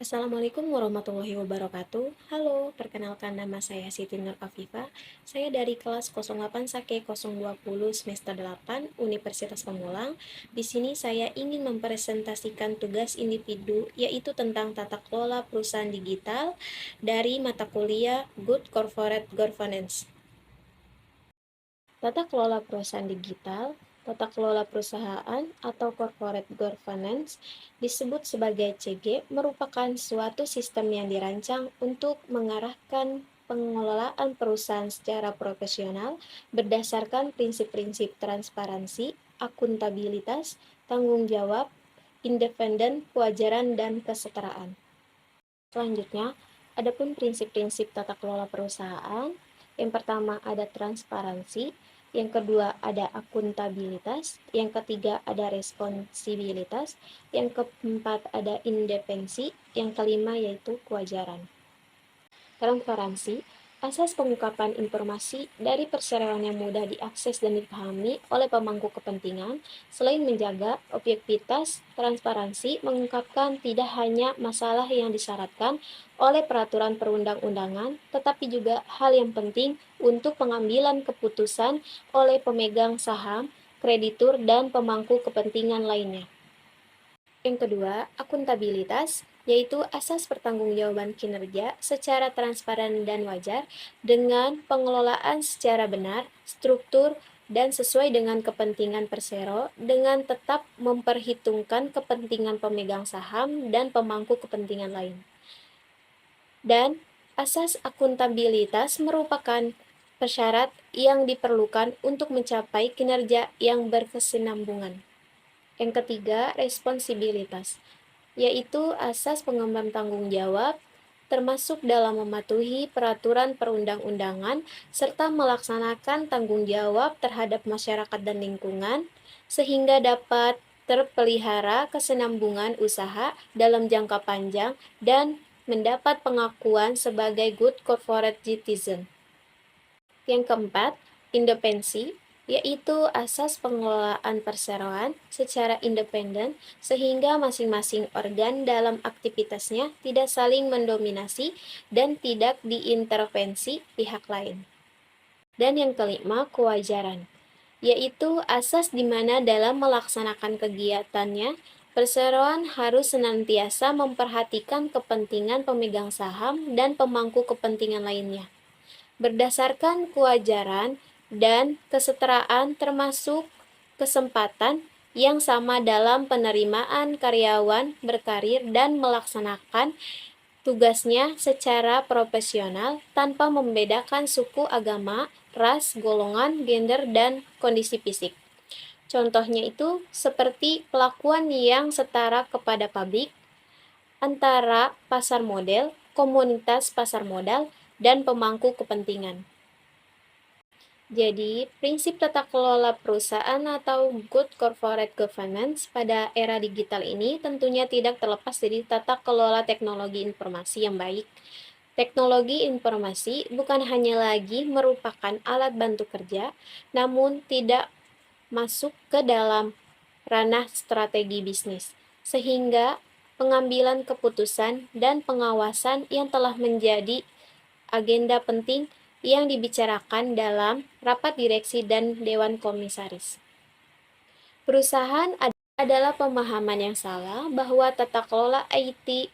Assalamualaikum warahmatullahi wabarakatuh. Halo, perkenalkan nama saya Siti Nur Afifa. Saya dari kelas 08 Sake 020 semester 8 Universitas Pamulang. Di sini saya ingin mempresentasikan tugas individu yaitu tentang tata kelola perusahaan digital dari mata kuliah Good Corporate Governance. Tata kelola perusahaan digital, tata kelola perusahaan atau corporate governance disebut sebagai CG merupakan suatu sistem yang dirancang untuk mengarahkan pengelolaan perusahaan secara profesional berdasarkan prinsip-prinsip transparansi, akuntabilitas, tanggung jawab, independen, kewajaran, dan kesetaraan. Selanjutnya, adapun prinsip-prinsip tata kelola perusahaan, yang pertama ada transparansi, yang kedua ada akuntabilitas, yang ketiga ada responsibilitas, yang keempat ada independensi, yang kelima yaitu kewajaran. Transparansi, asas pengungkapan informasi dari perseroan yang mudah diakses dan dipahami oleh pemangku kepentingan. Selain menjaga objektivitas, transparansi mengungkapkan tidak hanya masalah yang disyaratkan oleh peraturan perundang-undangan, tetapi juga hal yang penting untuk pengambilan keputusan oleh pemegang saham, kreditur, dan pemangku kepentingan lainnya. Yang kedua, akuntabilitas, yaitu asas pertanggungjawaban kinerja secara transparan dan wajar dengan pengelolaan secara benar, struktur, dan sesuai dengan kepentingan persero dengan tetap memperhitungkan kepentingan pemegang saham dan pemangku kepentingan lain. Dan asas akuntabilitas merupakan persyarat yang diperlukan untuk mencapai kinerja yang berkesinambungan. Yang ketiga, responsibilitas, yaitu asas pengemban tanggung jawab, termasuk dalam mematuhi peraturan perundang-undangan serta melaksanakan tanggung jawab terhadap masyarakat dan lingkungan, sehingga dapat terpelihara kesinambungan usaha dalam jangka panjang dan mendapat pengakuan sebagai good corporate citizen. Yang keempat, independensi, yaitu asas pengelolaan perseroan secara independen sehingga masing-masing organ dalam aktivitasnya tidak saling mendominasi dan tidak diintervensi pihak lain. Dan yang kelima, kewajaran, yaitu asas di mana dalam melaksanakan kegiatannya, perseroan harus senantiasa memperhatikan kepentingan pemegang saham dan pemangku kepentingan lainnya. Berdasarkan kewajaran dan kesetaraan termasuk kesempatan yang sama dalam penerimaan karyawan berkarir dan melaksanakan tugasnya secara profesional tanpa membedakan suku, agama, ras, golongan, gender, dan kondisi fisik. Contohnya itu seperti pelakuan yang setara kepada publik, antara pasar model, komunitas pasar modal, dan pemangku kepentingan. Jadi, prinsip tata kelola perusahaan atau good corporate governance pada era digital ini tentunya tidak terlepas dari tata kelola teknologi informasi yang baik. Teknologi informasi bukan hanya lagi merupakan alat bantu kerja, namun tidak masuk ke dalam ranah strategi bisnis, sehingga pengambilan keputusan dan pengawasan yang telah menjadi agenda penting yang dibicarakan dalam rapat direksi dan dewan komisaris. Perusahaan adalah pemahaman yang salah bahwa tata kelola IT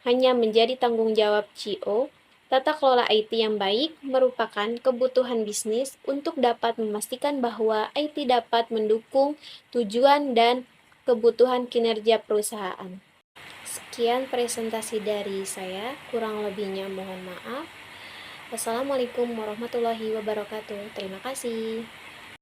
hanya menjadi tanggung jawab CEO. Tata kelola IT yang baik merupakan kebutuhan bisnis untuk dapat memastikan bahwa IT dapat mendukung tujuan dan kebutuhan kinerja perusahaan. Sekian presentasi dari saya, kurang lebihnya mohon maaf. Wassalamualaikum warahmatullahi wabarakatuh. Terima kasih.